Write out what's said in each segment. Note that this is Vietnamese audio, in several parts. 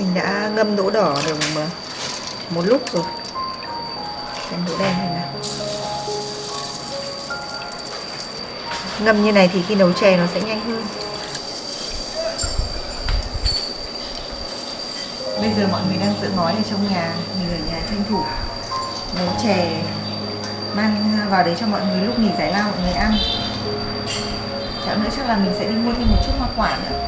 Mình đã ngâm đỗ đỏ được một lúc rồi. Xem đỗ đen này nào. Ngâm như này thì khi nấu chè nó sẽ nhanh hơn. Bây giờ mọi người đang giữ ngói ở trong nhà, mình ở nhà tranh thủ nấu chè mang vào đấy cho mọi người lúc nghỉ giải lao mọi người ăn. Nữa chắc là mình sẽ đi mua thêm một chút hoa quả nữa.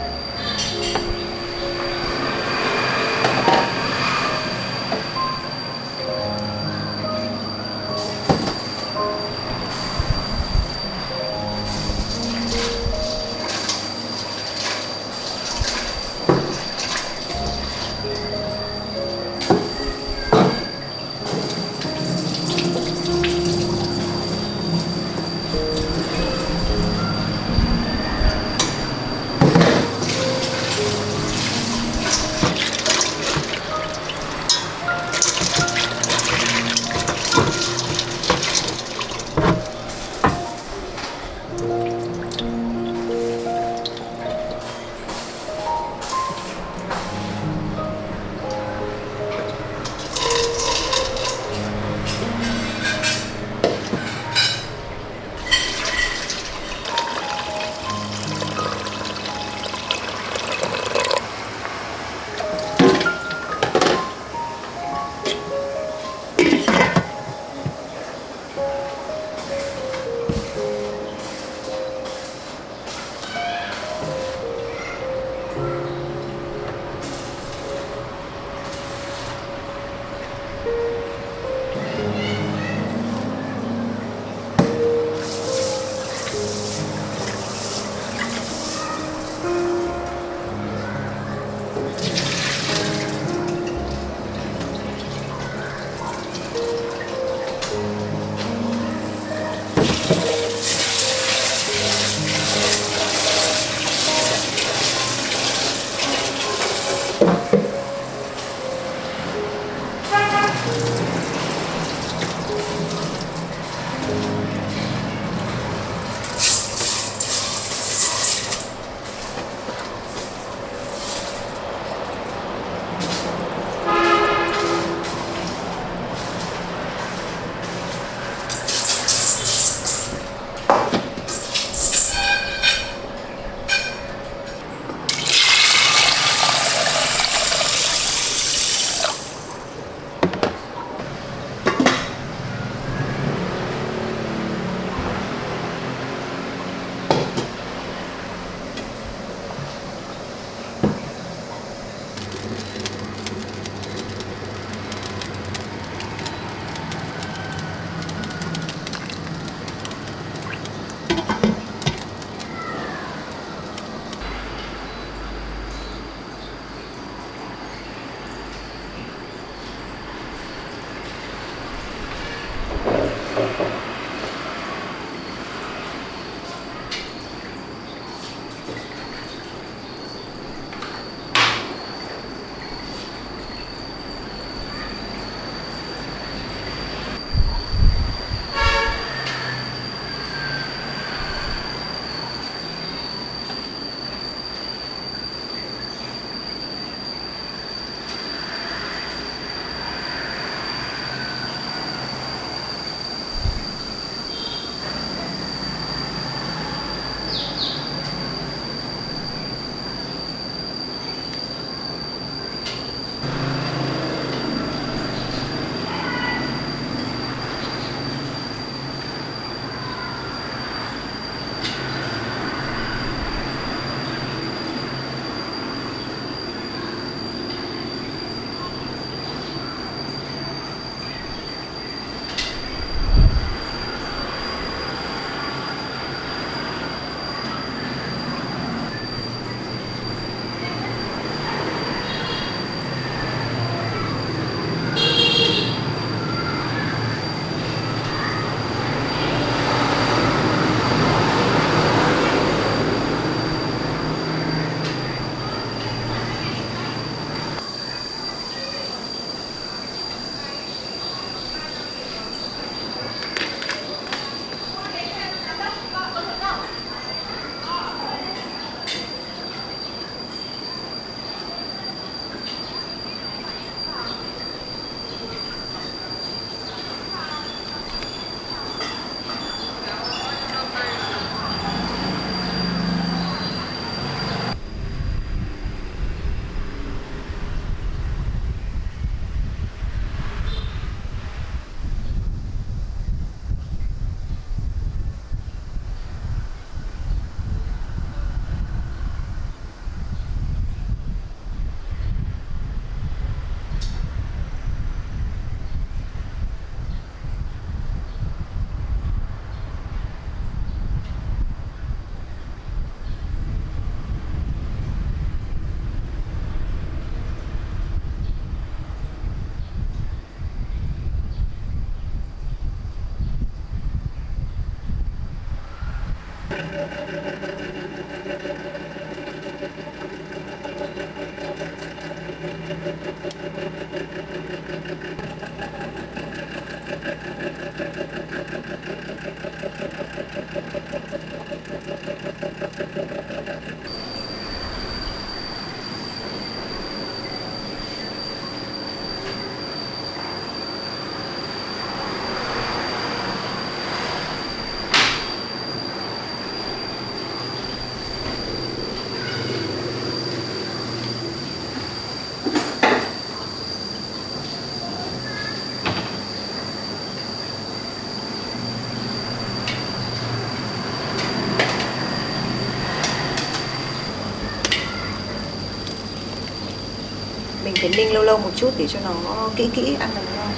Mình phải ninh lâu lâu một chút để cho nó kỹ kỹ ăn được ngon.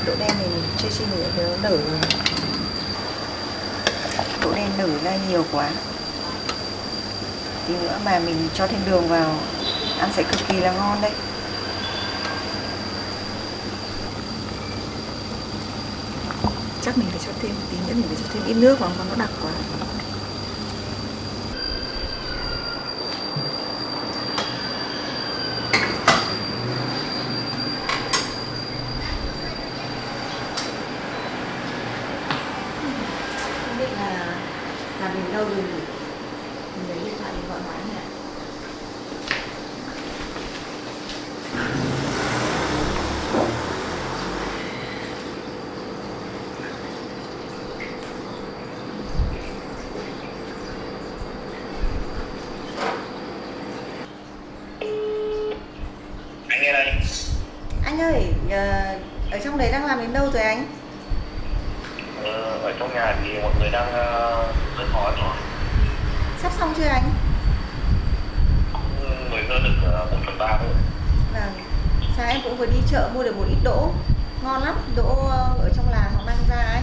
Đậu đen này mình chưa chi nữa thì nó nở rồi. Đậu đen nở ra nhiều quá. Tí nữa mà mình cho thêm đường vào ăn sẽ cực kỳ là ngon đấy. Chắc mình phải cho thêm tí nữa, mình phải cho thêm ít nước vào, nó đặc quá. Không biết là mình đâu rồi nhỉ? Mình lấy điện thoại để gọi máy nè. Anh ơi, ở trong đấy đang làm đến đâu rồi anh? Ở trong nhà thì mọi người đang hơi khó rồi. Sắp xong chưa anh? Mới đưa được 1/3 thôi. Vâng. Sáng em cũng vừa đi chợ mua được một ít đỗ. Ngon lắm, đỗ ở trong làng họ mang ra ấy.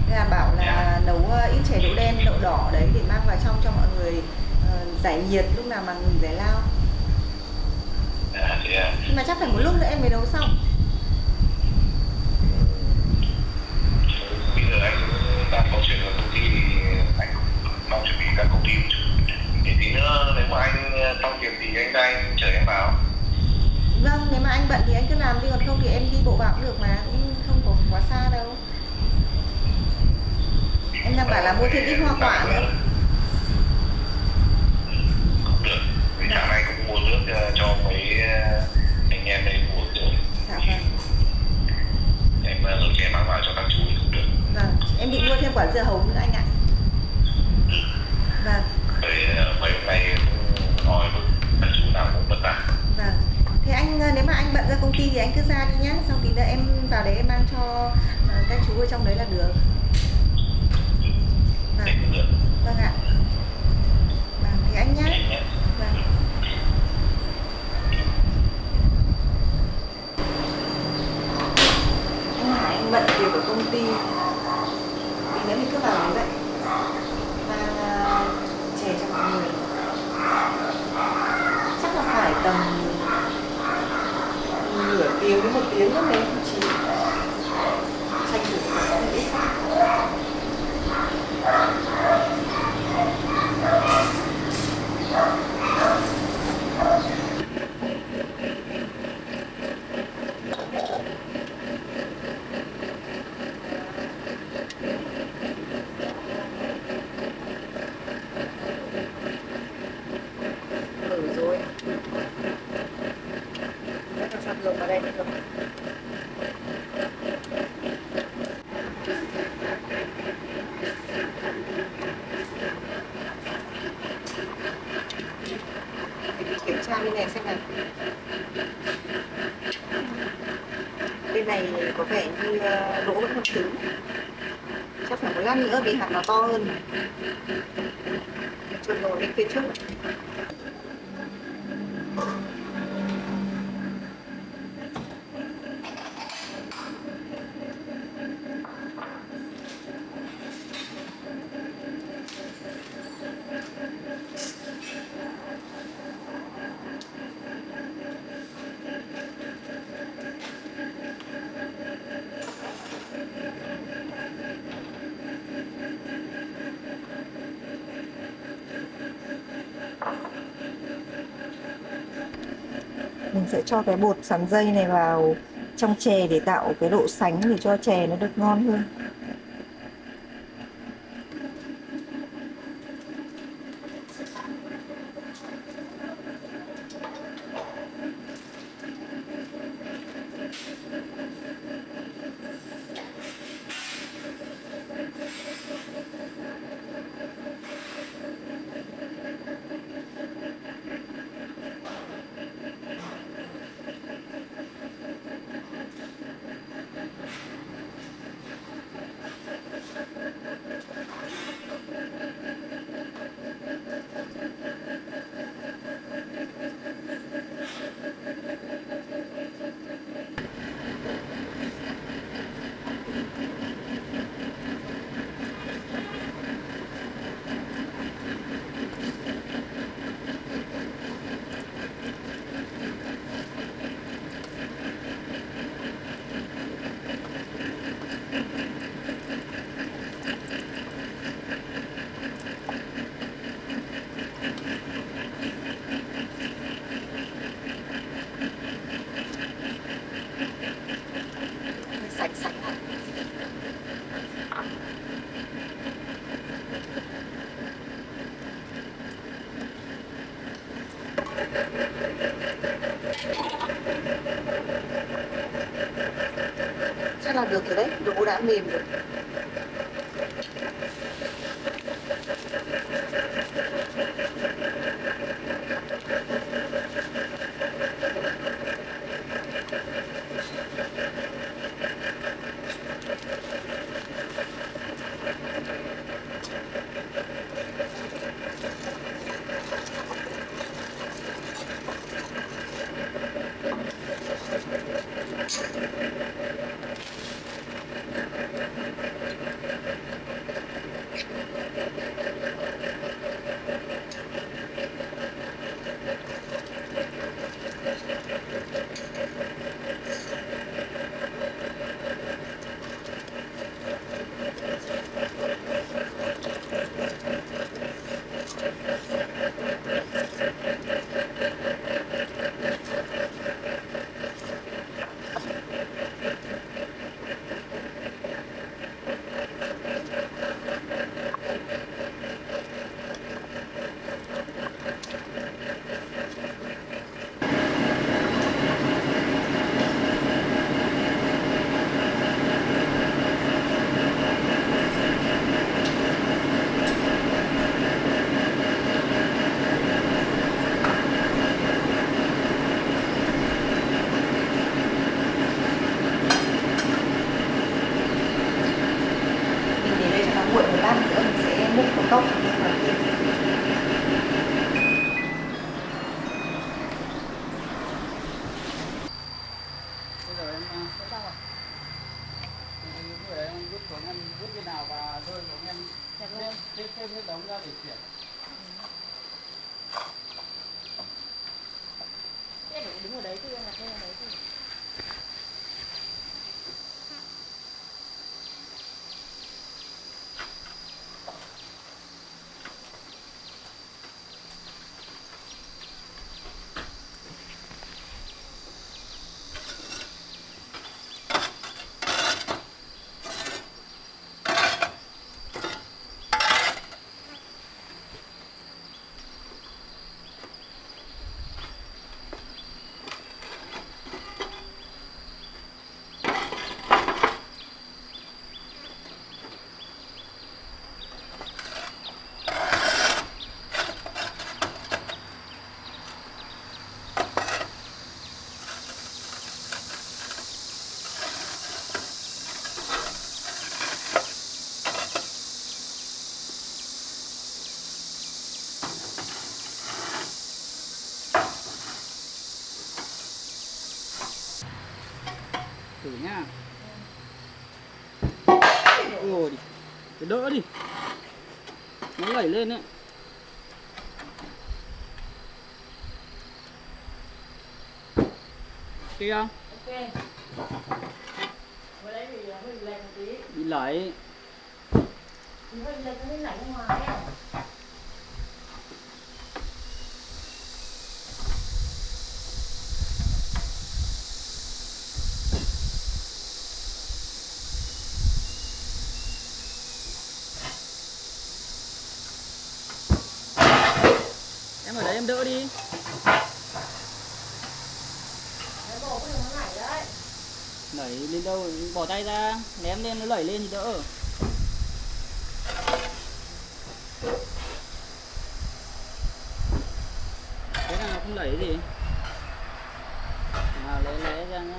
Nên là bảo là nấu ít chè đỗ đen, đậu đỏ đấy để mang vào trong cho mọi người giải nhiệt lúc nào mà nghỉ giải lao. Nhưng mà chắc phải một lúc nữa em mới nấu xong. Bây giờ anh đang có chuyện ở công ty thì anh cũng mong chuẩn bị các công ty một chút. Để tí nữa nếu mà anh xong việc thì anh ra anh chở em vào. Vâng, nếu mà anh bận thì anh cứ làm đi, còn không thì em đi bộ vào cũng được mà, cũng không có quá xa đâu. Em đang bảo là mua thêm ít hoa quả nữa. Cũng được. Vì sáng nay cũng mua nước cho mấy anh em đây uống rồi. Dạ vâng. Em nấu chè mang vào cho các chú thì cũng được. Vâng, em định mua thêm quả dưa hấu nữa anh ạ. Vâng. Mấy hôm nay cũng hỏi các chú nào cũng vất vả. Vâng. Thế anh nếu mà anh bận ra công ty thì anh cứ ra đi nhá, xong tí nữa em vào đấy em mang cho các chú ở trong đấy là được. Vâng. Vâng ạ. Vâng, thì anh nhá. Vâng. Anh Hải anh bận việc ở công ty. Tí nữa mình cứ vào đấy vậy. Mang chè cho mọi người. Chắc là phải tầm nửa tiếng đến 1 tiếng nữa mới chỉ tranh thủ có một ít sắc. Rồi. Đã cho đường vào đây được. Kiểm tra bên này xem nào. Bên này có vẻ như đỗ vẫn còn cứng. Chắc phải một lát nữa vì hạt nó to hơn. Chuột nồi lên phía trước. sẽ cho cái bột sắn dây này vào trong chè để tạo cái độ sánh để cho chè nó được ngon hơn. Sạch sạch. Chắc là được rồi đấy, đỗ đã mềm rồi. Nguội một lát nữa mình sẽ múc một cốc vào thêm. Bây giờ em sẽ xong rồi. Người đấy em rút xuống em rút cái nào và rơi xuống em xếp hết đống ra để chuyển. Thế để đứng ở đấy chứ em là thế ở đấy chứ. Thử nhá. Ôi đi. Cái đỡ đi. Nó lẩy lên đấy. Ok không? Ok. Vừa lấy thì hơi lệch một tí. Bị lẩy. Thì hơi lệch nó mới lạnh ra ngoài ấy. Đẩy lên đâu, bỏ tay ra, ném lên nó đẩy lên thì đỡ. Thế nào không đẩy gì. Nào lấy ra nhá.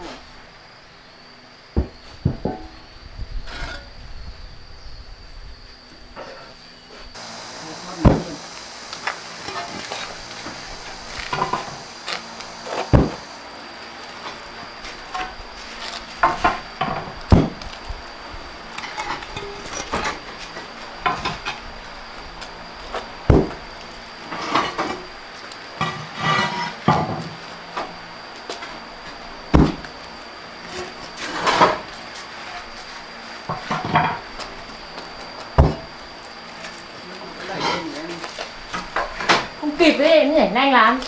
Không kịp ấy, em nhảy nhanh lắm.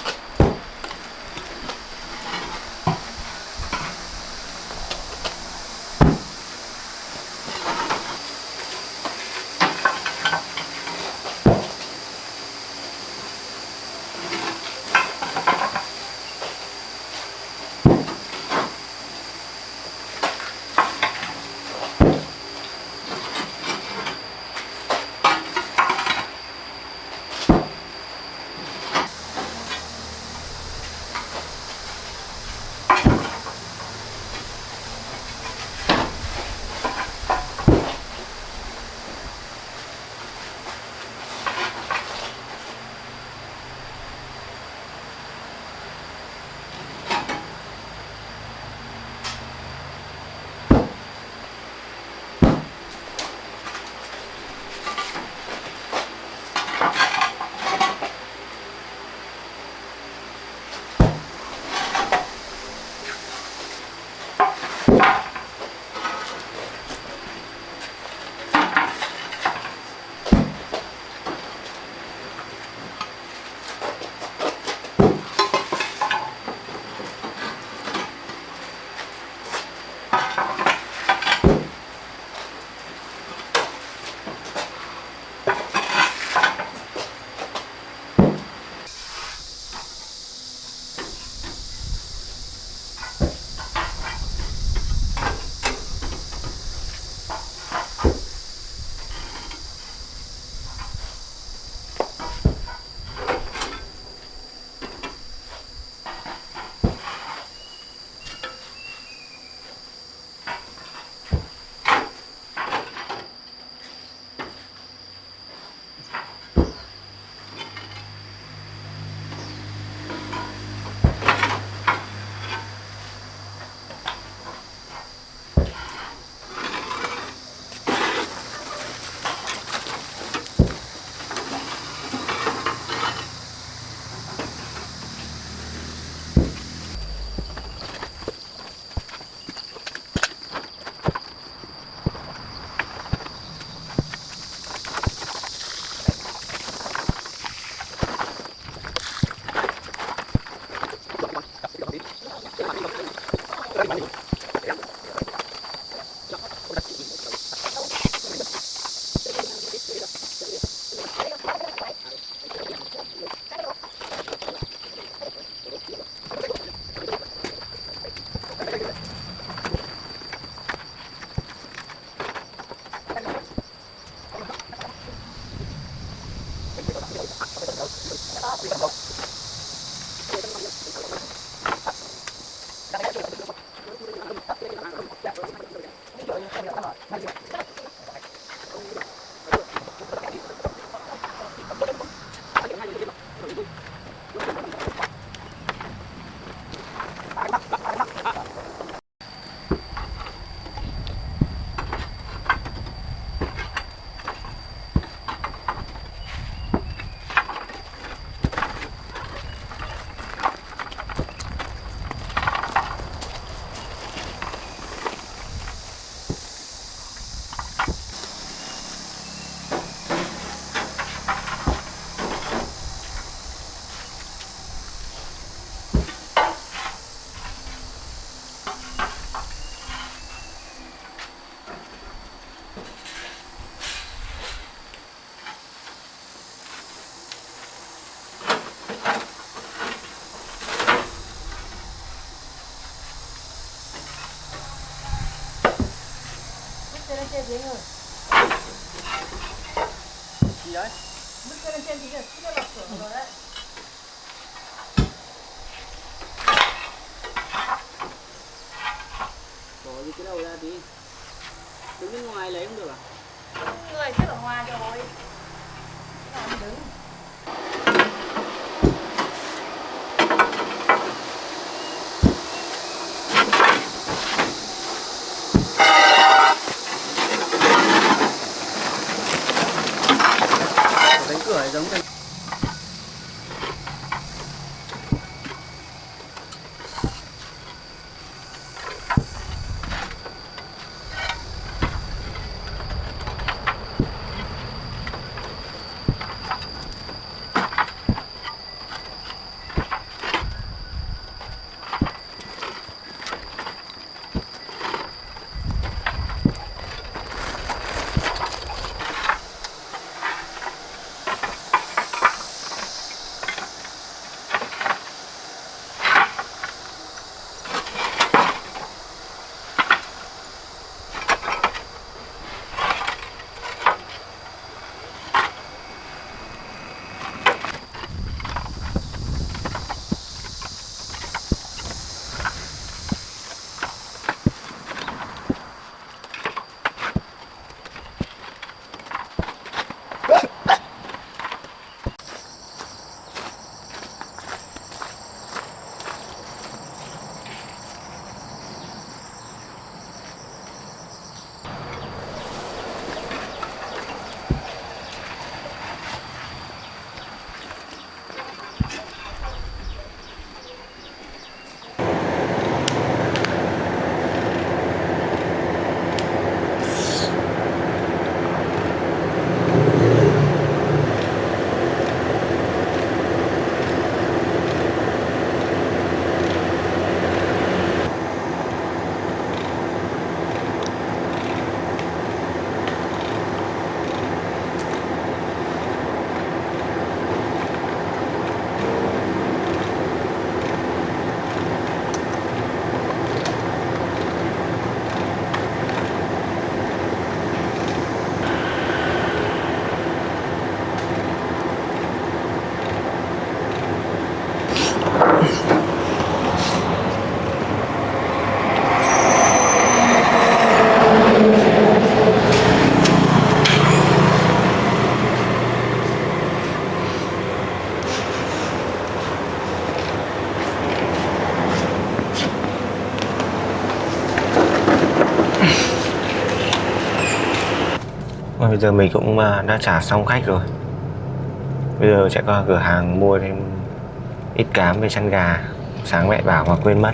lên trên dưới rồi. Gì đấy? Bước lên trên tí rồi, cứ lọc cửa rồi đấy. Bỏ đi cái đầu ra tí. Đứng bên ngoài lấy không được à? Người xếp ở ngoài rồi. Làm đứng. Đánh cửa này giống cái Bây giờ mình cũng đã trả xong khách rồi. Bây giờ chạy qua cửa hàng mua thêm ít cám với chăn gà. Sáng mẹ bảo mà quên mất.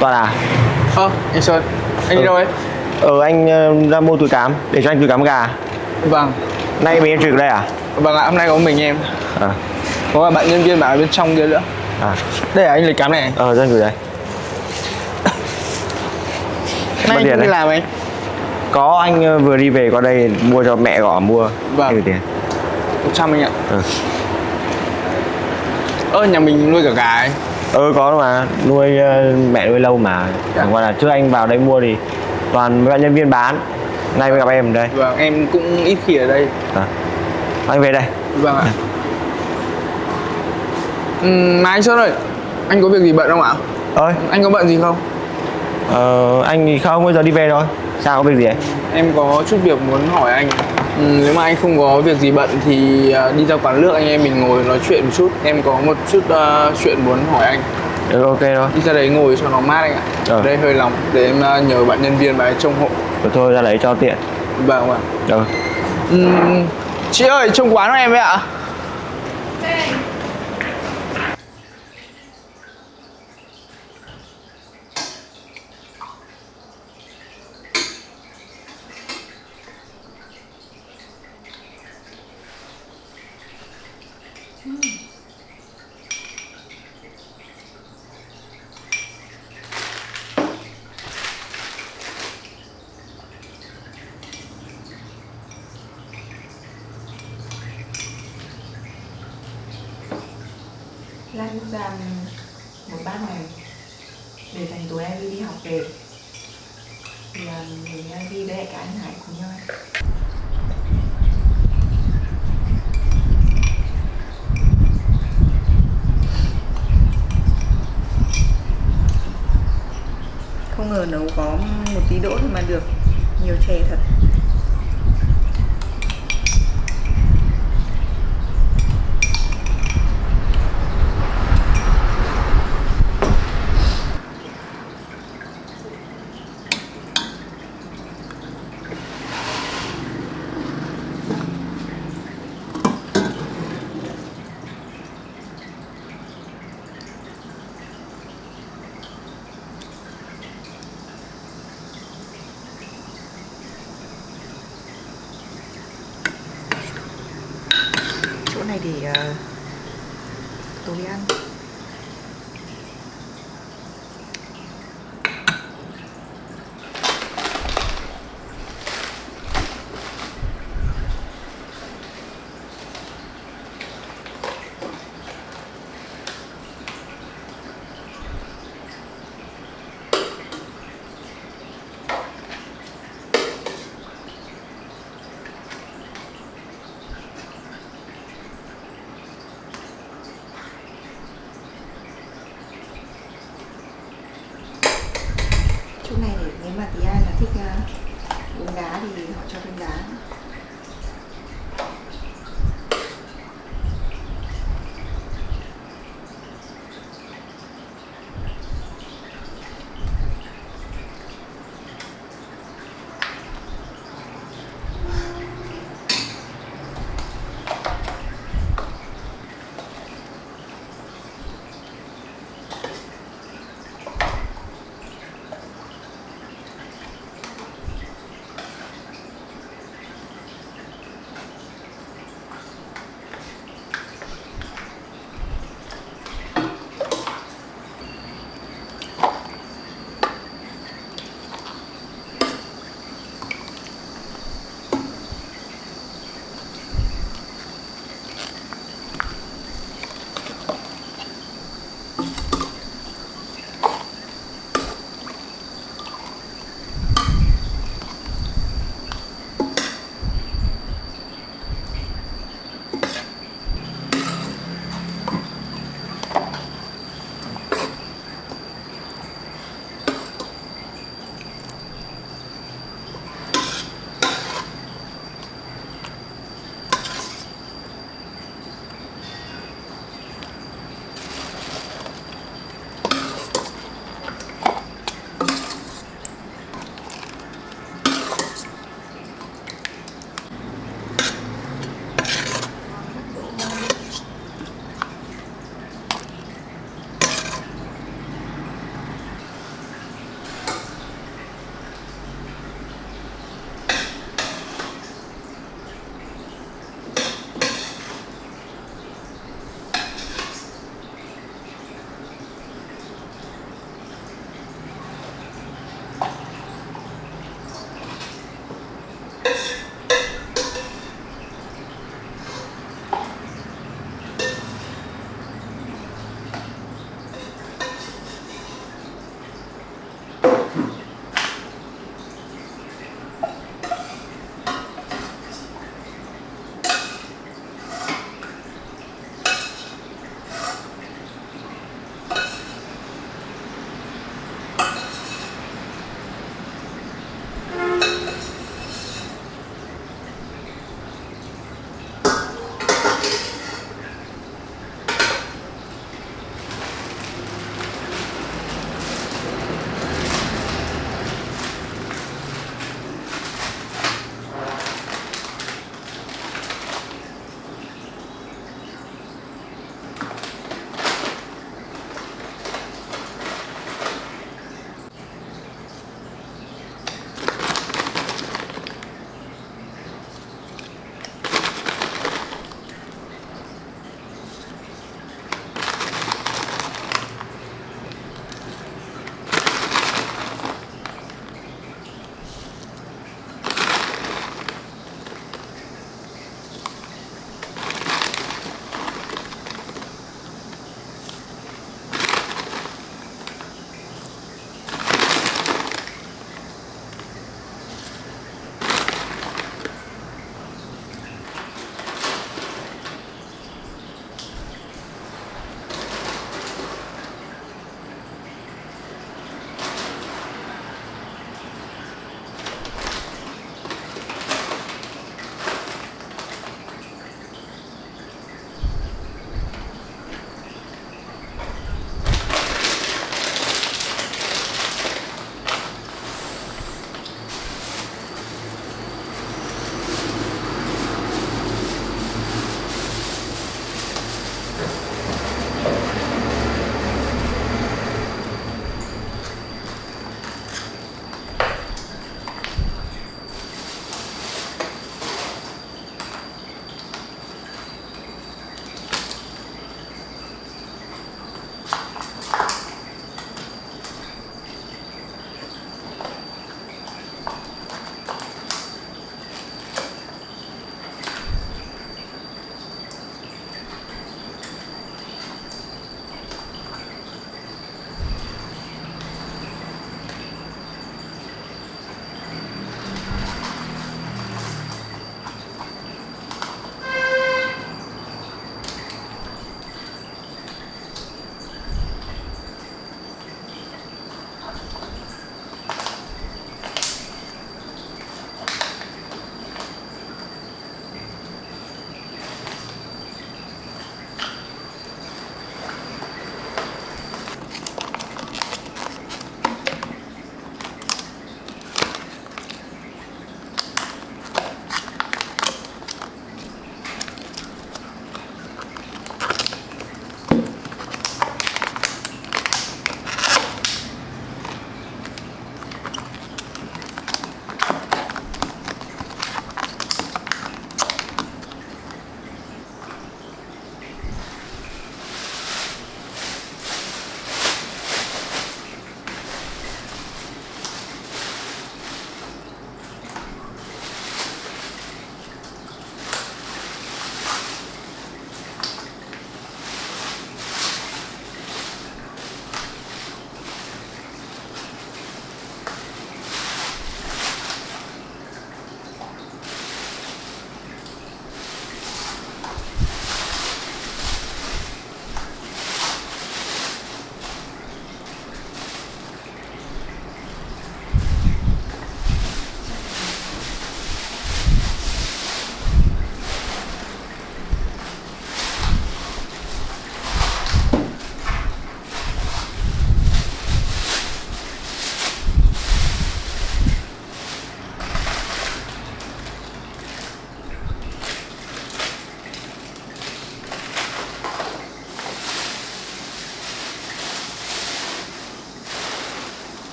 Toàn à? Anh Sơn, anh đi đâu ấy? Anh ra mua túi cám, để cho anh túi cám gà. Vâng. Nay mình em trực đây à? Vâng ạ, hôm nay có mình em. Có cả bạn nhân viên bạn ở bên trong kia nữa. Đây là anh lấy cám này. Dân gửi đây. Nay anh không đi làm anh? Có, anh vừa đi về qua đây mua cho mẹ gọi mua. Vâng. Gửi tiền. 100 anh ạ. Nhà mình nuôi cả gà ấy. Có mà, mẹ nuôi lâu mà. Chẳng qua là trước anh vào đây mua thì toàn mấy bạn nhân viên bán. Nay mới gặp em ở đây. Vâng, em cũng ít khi ở đây. Anh về đây. Vâng ạ. Mà anh Sơn ơi, anh có việc gì bận không ạ? Anh có bận gì không? Anh thì không, bây giờ đi về thôi. Sao, có việc gì ấy? Em có chút việc muốn hỏi anh. Nếu mà anh không có việc gì bận thì đi ra quán nước anh em mình ngồi nói chuyện một chút. Em có một chút chuyện muốn hỏi anh. Ok thôi. Đi ra đấy ngồi cho nó mát anh ạ. Ở đây hơi nóng, để em nhờ bạn nhân viên bà ấy trông hộ. Thôi ra lấy cho tiện. Vâng. Chị ơi, trông quán của em với ạ. Lan làm một bát này để dành tối em đi học về thì mình đi với cả anh Hải cùng nhau. Không ngờ nấu có một tí đỗ mà được nhiều chè thật. Chỗ này để tối ăn.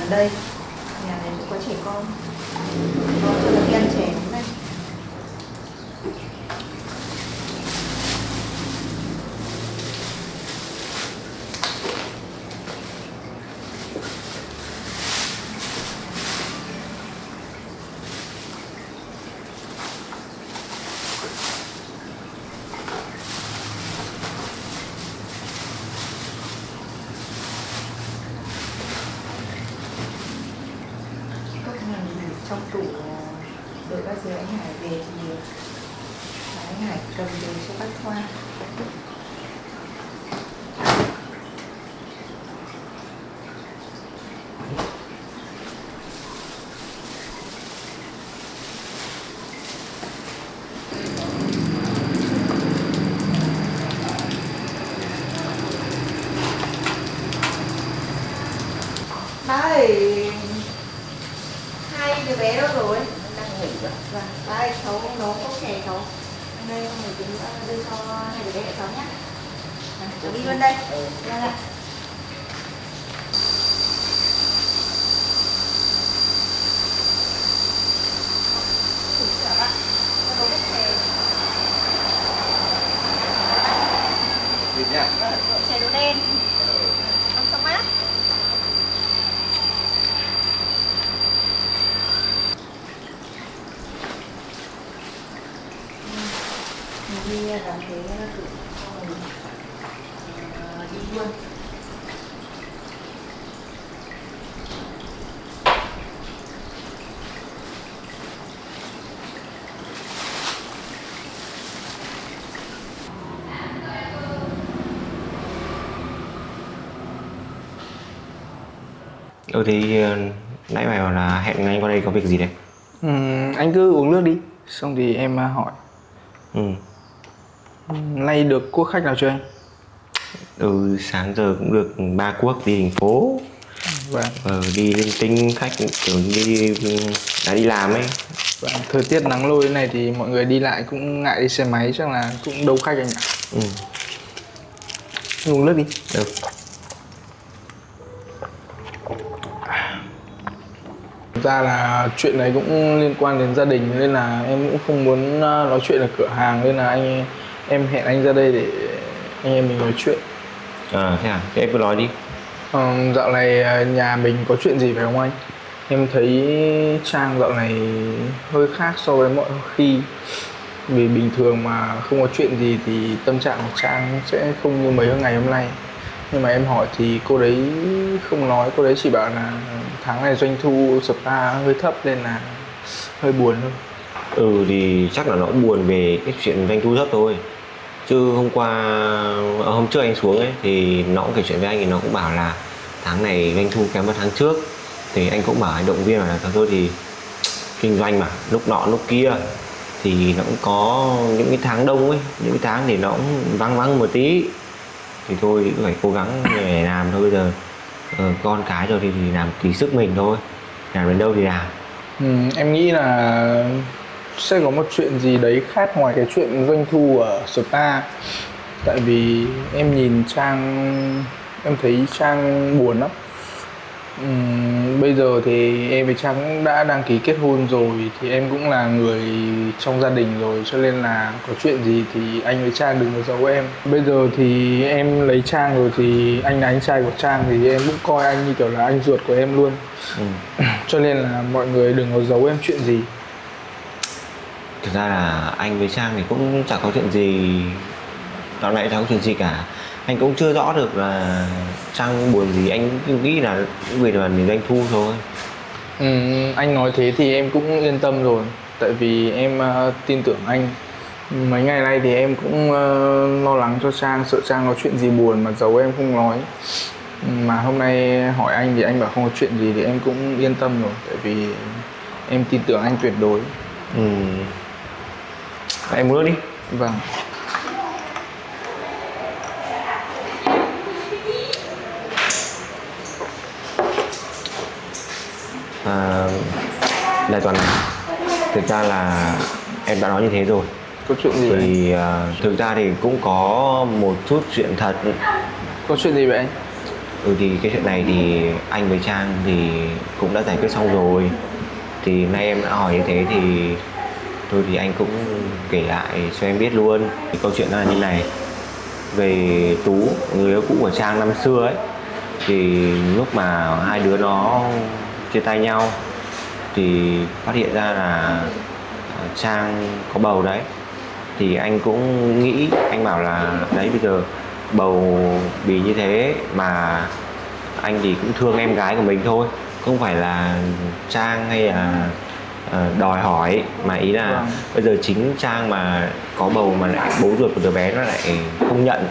gần đây nhà này cũng có trẻ con, có cho nó đi ăn chè đúng này. Trong tủ đợi bác sĩ anh Hải về thì anh Hải cầm về cho bác Thoa. Đây, hai đứa bé đâu rồi? Đang ngủ rồi. Vâng, đây cháu nấu có chè cháu. Đây không người tính đưa cho hai đứa bé cháu nhé. Cháu đi luôn đây. Ra lại. Thử chở bạn. Cho nấu cái chè. Thịt nha. Chè đồ đen. Ăn xong mát. Mình đi làm thế tự xong rồi đi luôn. Thì nãy mày bảo là hẹn anh qua đây có việc gì đấy? Anh cứ uống nước đi, xong thì em hỏi. Nay được quốc khách nào chưa anh? Sáng giờ cũng được 3 quốc đi thành phố. Vâng. Đi linh tinh khách kiểu đi đã đi làm ấy. Vâng. Thời tiết nắng lôi thế này thì mọi người đi lại cũng ngại đi xe máy, chắc là cũng đông khách anh ạ. Uống nước đi. Được. Thực ra là chuyện này cũng liên quan đến gia đình nên là em cũng không muốn nói chuyện ở cửa hàng, nên là em hẹn anh ra đây để anh em mình nói chuyện. Thế à? Thế em cứ nói đi. Dạo này nhà mình có chuyện gì phải không anh? Em thấy Trang dạo này hơi khác so với mọi khi. Vì bình thường mà không có chuyện gì thì tâm trạng của Trang sẽ không như mấy ngày hôm nay. Nhưng mà em hỏi thì cô đấy không nói, cô đấy chỉ bảo là tháng này doanh thu spa hơi thấp nên là hơi buồn thôi. Thì chắc là nó cũng buồn về cái chuyện doanh thu thấp thôi. Chứ hôm trước anh xuống ấy thì nó cũng kể chuyện với anh thì nó cũng bảo là tháng này doanh thu kém hơn tháng trước. Thì anh cũng bảo anh động viên là thôi thì kinh doanh mà, lúc nọ lúc kia thì nó cũng có những cái tháng đông ấy, những cái tháng thì nó cũng vắng một tí. Thì thôi thì phải cố gắng để làm thôi. Bây giờ con cái rồi thì làm tùy sức mình thôi, làm đến đâu thì làm. Em nghĩ là sẽ có một chuyện gì đấy khác ngoài cái chuyện doanh thu ở spa. Tại vì em nhìn Trang, em thấy Trang buồn lắm. Bây giờ thì em với Trang cũng đã đăng ký kết hôn rồi, thì em cũng là người trong gia đình rồi, cho nên là có chuyện gì thì anh với Trang đừng có giấu em. Bây giờ thì em lấy Trang rồi thì anh là anh trai của Trang thì em cũng coi anh như kiểu là anh ruột của em luôn. Cho nên là mọi người đừng có giấu em chuyện gì. Thực ra là anh với Trang thì cũng chẳng có chuyện gì, dạo này chẳng có chuyện gì cả. Anh cũng chưa rõ được là Trang buồn gì, anh cứ nghĩ là những người đoàn mình doanh thu thôi. Anh nói thế thì em cũng yên tâm rồi. Tại vì em tin tưởng anh. Mấy ngày nay thì em cũng lo lắng cho Trang, sợ Trang có chuyện gì buồn mà giấu em không nói. Mà hôm nay hỏi anh thì anh bảo không có chuyện gì thì em cũng yên tâm rồi. Tại vì em tin tưởng anh tuyệt đối. Em uống nước đi. Vâng. Đây Toàn này, thực ra là em đã nói như thế rồi. Có chuyện gì vậy? Thì thực ra thì cũng có một chút chuyện thật. Có chuyện gì vậy anh? Thì cái chuyện này thì anh với Trang thì cũng đã giải quyết xong rồi. Thì nay em đã hỏi như thế thì thôi thì anh cũng kể lại cho em biết luôn. Cái câu chuyện là như này. Về Tú, người yêu cũ của Trang năm xưa ấy, thì lúc mà hai đứa nó chia tay nhau thì phát hiện ra là Trang có bầu đấy. Thì anh cũng nghĩ, anh bảo là đấy, bây giờ bầu vì như thế mà anh thì cũng thương em gái của mình thôi, không phải là Trang hay là đòi hỏi, mà ý là bây giờ chính Trang mà có bầu mà lại bố ruột của đứa bé nó lại không nhận,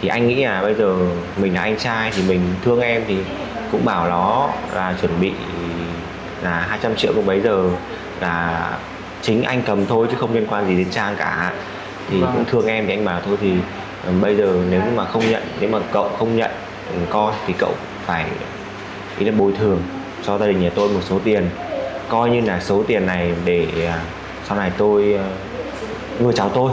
thì anh nghĩ là bây giờ mình là anh trai thì mình thương em thì cũng bảo nó là chuẩn bị là 200 triệu lúc bấy giờ là chính anh cầm thôi chứ không liên quan gì đến Trang cả. Thì cũng thương em thì anh bảo thôi thì bây giờ nếu mà không nhận, nếu mà cậu không nhận con thì cậu phải ý là bồi thường cho gia đình nhà tôi một số tiền, coi như là số tiền này để sau này tôi nuôi cháu tôi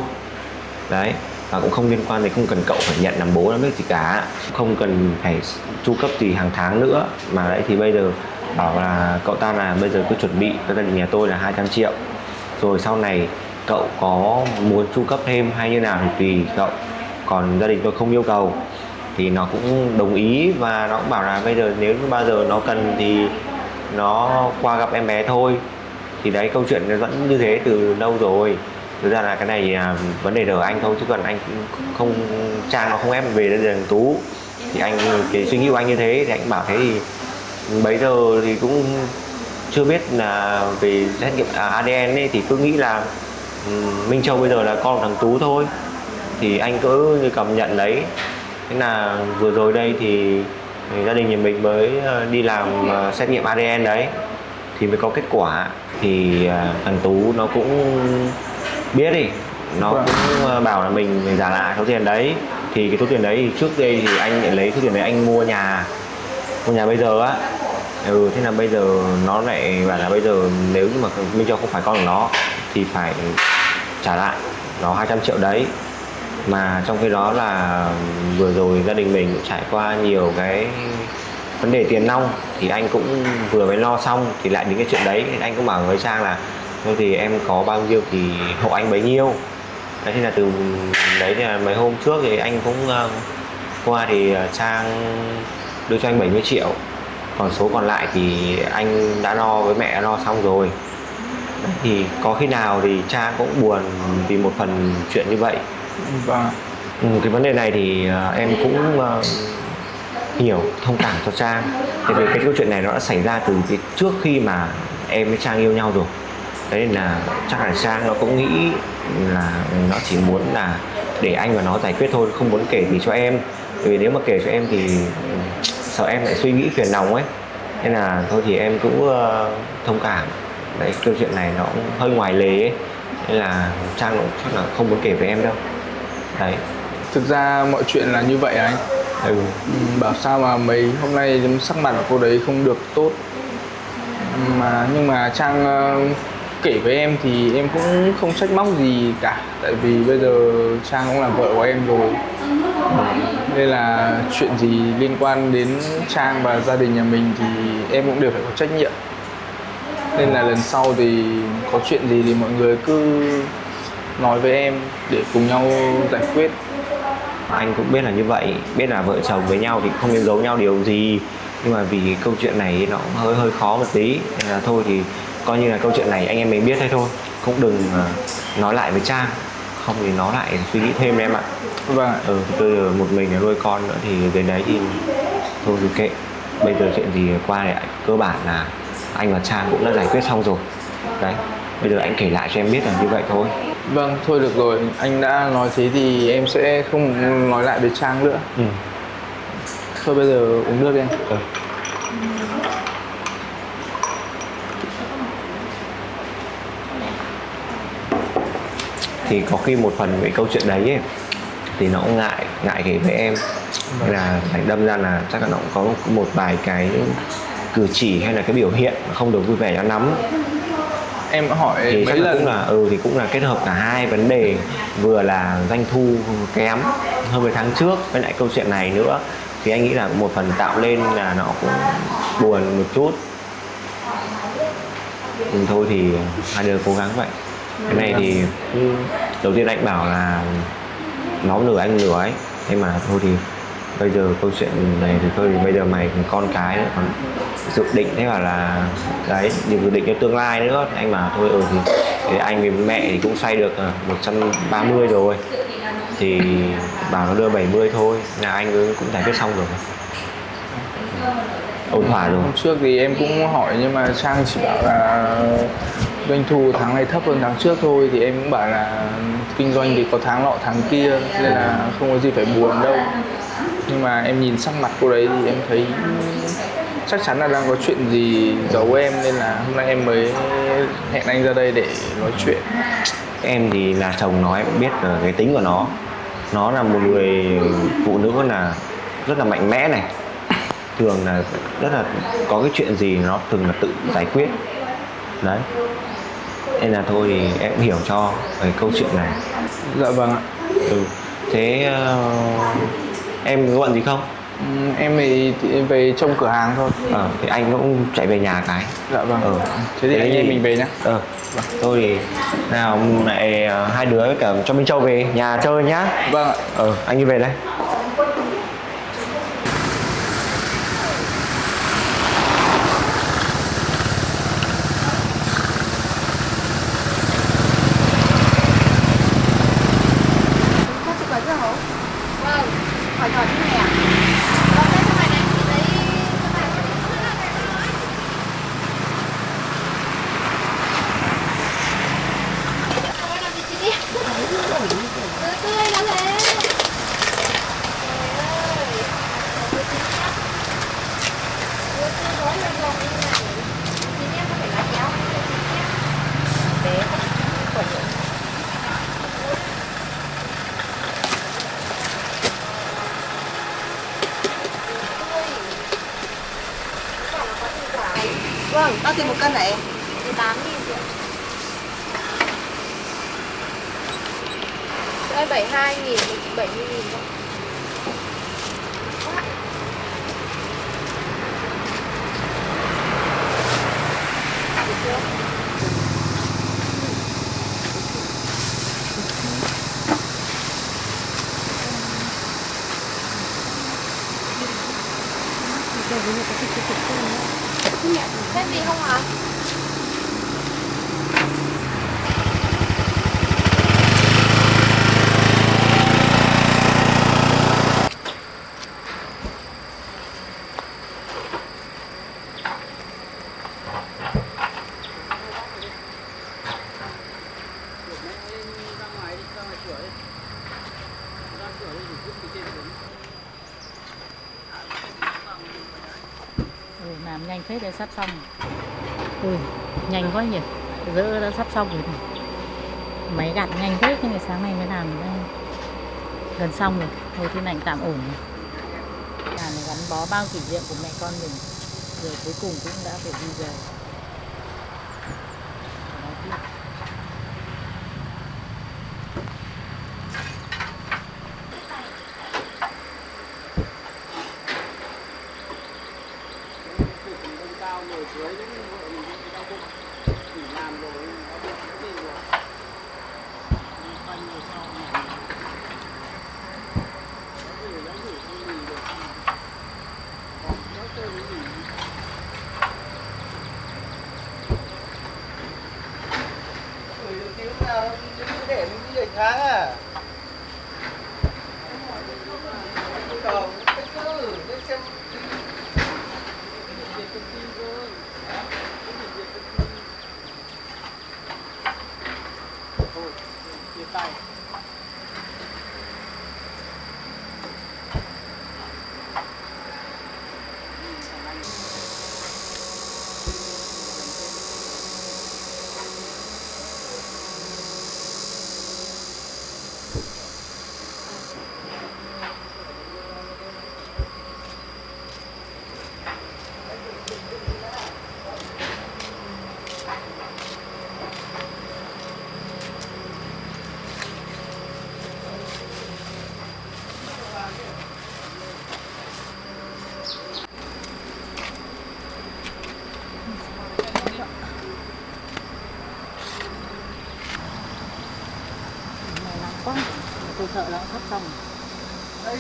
đấy, và cũng không liên quan đến, không cần cậu phải nhận làm bố làm biết gì cả, không cần phải chu cấp gì hàng tháng nữa. Mà đấy thì bây giờ bảo là cậu ta là bây giờ cứ chuẩn bị cho gia đình nhà tôi là 200 triệu, rồi sau này cậu có muốn chu cấp thêm hay như nào thì tùy cậu, còn gia đình tôi không yêu cầu. Thì nó cũng đồng ý và nó cũng bảo là bây giờ nếu như bao giờ nó cần thì nó qua gặp em bé thôi. Thì đấy, câu chuyện nó vẫn như thế từ lâu rồi. Thực ra là cái này là vấn đề ở anh thôi, chứ còn anh không, Trang nó không ép về đến thằng Tú. Thì anh, cái suy nghĩ của anh như thế thì anh bảo thế. Thì bấy giờ thì cũng chưa biết là về xét nghiệm ADN ấy, thì cứ nghĩ là Minh Châu bây giờ là con của thằng Tú thôi, thì anh cứ như cầm nhận đấy. Thế là vừa rồi đây thì gia đình nhà mình mới đi làm xét nghiệm ADN đấy, thì mới có kết quả. Thì thằng Tú nó cũng biết đi, nó cũng bảo là mình giả lại số tiền đấy. Thì cái số tiền đấy thì trước đây thì anh lại lấy số tiền đấy anh mua nhà bây giờ á. Thế là bây giờ nó lại bảo là bây giờ nếu như mà Minh Châu không phải con của nó thì phải trả lại nó 200 triệu đấy. Mà trong khi đó là vừa rồi gia đình mình cũng trải qua nhiều cái vấn đề tiền nong, thì anh cũng vừa mới lo xong thì lại đến cái chuyện đấy. Thì anh cũng bảo với Trang là thôi thì em có bao nhiêu thì hộ anh bấy nhiêu đấy. Thế là từ đấy là mấy hôm trước thì anh cũng qua thì Trang đưa cho anh 70 triệu, còn số còn lại thì anh đã lo với mẹ, lo xong rồi. Thì có khi nào thì Trang cũng buồn vì một phần chuyện như vậy. Vâng. Cái vấn đề này thì em cũng hiểu, thông cảm cho Trang. Tại vì cái câu chuyện này nó đã xảy ra từ cái trước khi mà em với Trang yêu nhau rồi. Đấy nên là chắc là Trang nó cũng nghĩ là nó chỉ muốn là để anh và nó giải quyết thôi, không muốn kể gì cho em. Bởi vì nếu mà kể cho em thì sợ em lại suy nghĩ phiền lòng ấy. Nên là thôi thì em cũng thông cảm. Đấy, câu chuyện này nó cũng hơi ngoài lề ấy. Nên là Trang cũng chắc là không muốn kể với em đâu. Đấy. Thực ra mọi chuyện là như vậy anh. Bảo sao mà mấy hôm nay sắc mặt của cô đấy không được tốt. Nhưng mà Trang kể với em thì em cũng không trách móc gì cả. Tại vì bây giờ Trang cũng là vợ của em rồi. Nên là chuyện gì liên quan đến Trang và gia đình nhà mình thì em cũng đều phải có trách nhiệm. Nên là lần sau thì có chuyện gì thì mọi người cứ nói với em để cùng nhau giải quyết. Anh cũng biết là như vậy, biết là vợ chồng với nhau thì không nên giấu nhau điều gì. Nhưng mà vì câu chuyện này nó cũng hơi khó một tí, nên là thôi thì coi như là câu chuyện này anh em mình biết hay thôi. Cũng đừng nói lại với Trang, không thì nó lại suy nghĩ thêm em ạ. Vâng. Bây giờ một mình nuôi con nữa thì đến đấy thì thôi thì kệ. Bây giờ chuyện gì qua thì cơ bản là anh và Trang cũng đã giải quyết xong rồi. Đấy, bây giờ anh kể lại cho em biết là như vậy thôi. Vâng, thôi được rồi, anh đã nói thế thì em sẽ không nói lại với Trang nữa. Thôi bây giờ uống nước đi anh. Thì có khi một phần về câu chuyện đấy ấy, thì nó cũng ngại kể với em. Nên là phải đâm ra là chắc là nó cũng có một vài cái cử chỉ hay là cái biểu hiện không được vui vẻ cho lắm. Em hỏi thì mấy lần cũng là thì cũng là kết hợp cả hai vấn đề, vừa là doanh thu kém hơn với tháng trước với lại câu chuyện này nữa, thì anh nghĩ là một phần tạo lên là nó cũng buồn một chút. Thôi thì hai đứa cố gắng vậy. Cái này thì đầu tiên anh bảo là nó nửa anh nửa ấy, thế mà thôi thì bây giờ câu chuyện này thì thôi thì bây giờ mày còn con cái nữa, còn dự định thế bảo là đấy, dự định cho tương lai nữa. Anh bảo thôi thì anh với mẹ thì cũng xoay được 130 rồi, thì bảo nó đưa 70 thôi là anh cũng giải quyết xong rồi, ổn thỏa rồi. Hôm trước thì em cũng hỏi nhưng mà Trang chỉ bảo là doanh thu tháng này thấp hơn tháng trước thôi, thì em cũng bảo là kinh doanh thì có tháng nọ tháng kia nên là không có gì phải buồn đâu. Nhưng mà em nhìn sắc mặt cô đấy thì em thấy chắc chắn là đang có chuyện gì giấu em, nên là hôm nay em mới hẹn anh ra đây để nói chuyện. Em thì là chồng nó, em biết là cái tính của nó là một người phụ nữ là rất là mạnh mẽ này, thường là rất là có cái chuyện gì nó thường là tự giải quyết đấy, nên là thôi thì em hiểu cho cái câu chuyện này. Dạ vâng ạ. Thế em có bận gì không? Em thì về trông cửa hàng thôi. Thì anh cũng chạy về nhà cái. Dạ vâng. Thế thì anh em mình về nhá. Thôi thì nào lại hai đứa với cả cho Minh Châu về nhà chơi nhá. Vâng ạ. Anh đi về đây. Vâng, hỏi hỏi thế này ạ. Vâng, đây cho mày này, chị lấy cho mày. Quay làm gì chị đi? Tươi nó thế. Trời ơi, tươi gói lên rồi như này. Chị em có phải lá chéo không? Bé không? Vâng, bao tiền một cân này? 18.000 triệu. Đây 72.000, 70.000 thôi. Được chưa? Thêm gì không ạ? Làm nhanh phết, sắp xong. Ui, nhanh quá nhỉ. Dỡ đã sắp xong rồi này. Máy gặt nhanh phết, nhưng mà sáng nay mới làm đây. Gần xong rồi, thôi thế này tạm ổn rồi. Nhà này gắn bó bao kỷ niệm của mẹ con mình. Rồi cuối cùng cũng đã phải đi về. Để mình đi tháng à? Còn cái cứ, để xem. thợ nó sắp xong Đây.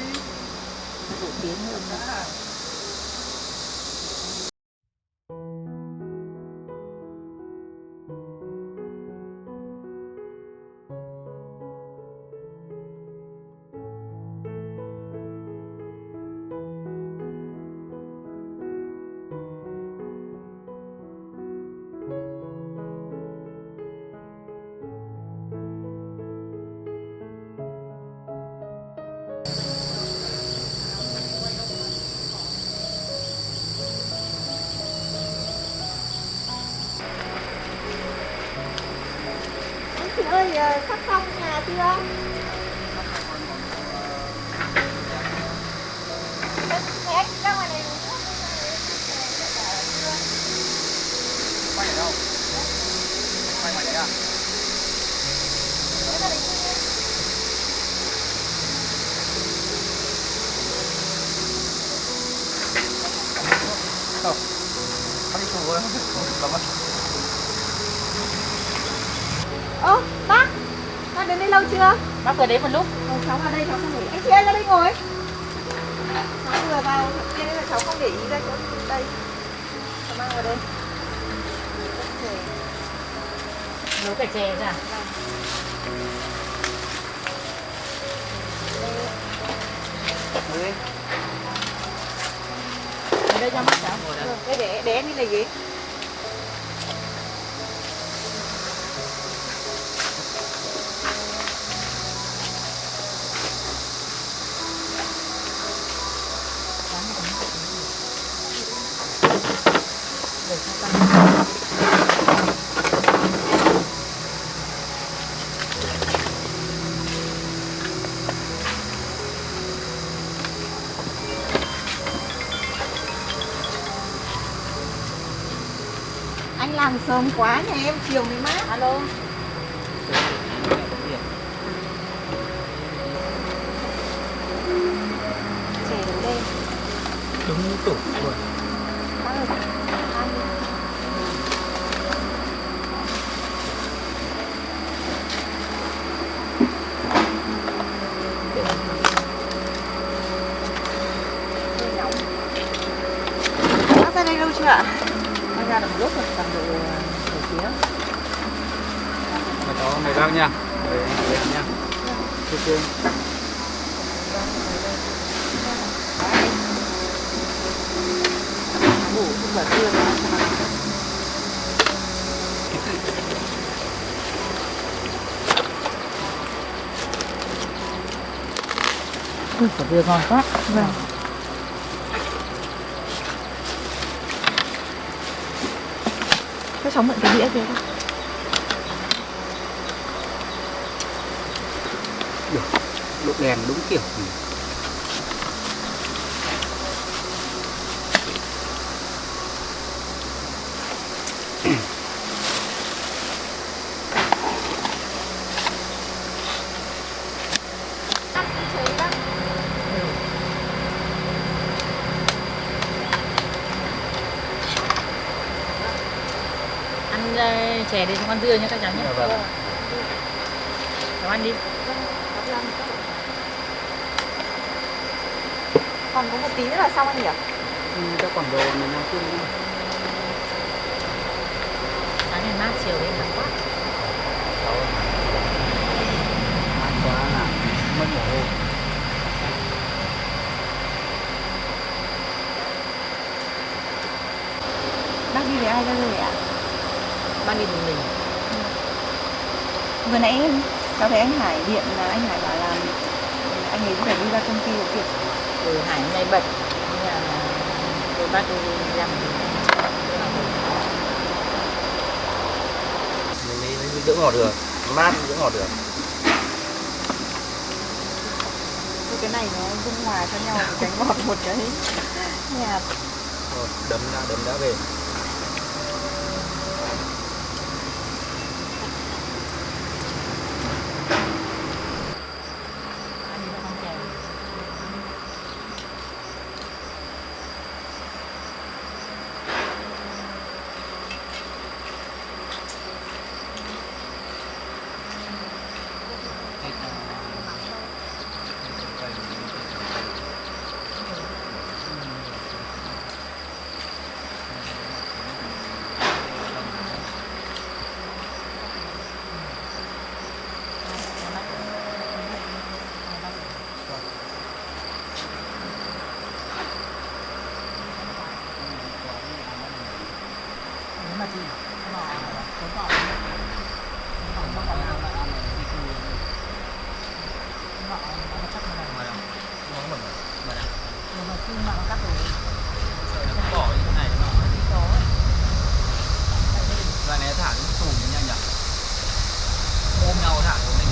đủ tiếng nữa. Anh chị ơi, sắp xong nhà chưa? Thế anh ra ngoài này uống nước. Quay ở đâu? Quay ngoài đấy à? Thế là đấy. Không. Không đi cùng với không mất. Ơ, bác đến đây lâu chưa? Bác vừa đến một lúc. Cháu vào đây cháu không để ý. Anh chị ơi ra đây ngồi. Cháu vừa vào kia nên là cháu không để ý ra chỗ đây. Cháu mang vào đây. Nấu cải chè ra. Đấy. Ở đây cho bác cháu. Đây để em đi lấy ghế. Để cho con. Anh làm sớm quá nhà em chiều mới mát. Alo. Chè đến đây. Đúng tủ rồi. Bác ơi, ăn đi. Hơi nóng. Bác ra đây lâu chưa ạ? Bác ra được một lúc rồi, tầm độ nửa tiếng. Mời cháu mời bác nha. Mời nha. Ok. Ngủ không phải trưa nữa. Quả dưa ngon quá. Vâng. Cho cháu mượn cái đĩa kia thôi. Độ đèn đúng kiểu. Ăn đi chơi bác. Ăn chè đi cho con dưa nhé các cháu nhé. Vâng. Cháu ăn đi. Còn có một tí nữa là xong anh nhỉ? Cho còn đồ mình ăn chung đi. Sáng ngày mát chiều đến nắng quá. Cháu ăn quá là mất mồ hôi. Bác đi với ai ra rồi ạ? Bác đi một mình. Vừa nãy cháu thấy anh Hải điện là anh Hải bảo là anh ấy phải đi ra công ty có việc. Từ Hải hôm nay bận. Nên là tôi bác đi ra một mình. Mình đỡ ngọt được. Mát đỡ ngọt được. Cái này nó dung hòa cho nhau một cái ngọt một cái nhạt. Rồi, đấm đã về. Ăn đi cho con chè. đúng tù với nhau nhỉ, ôm nhau thả xuống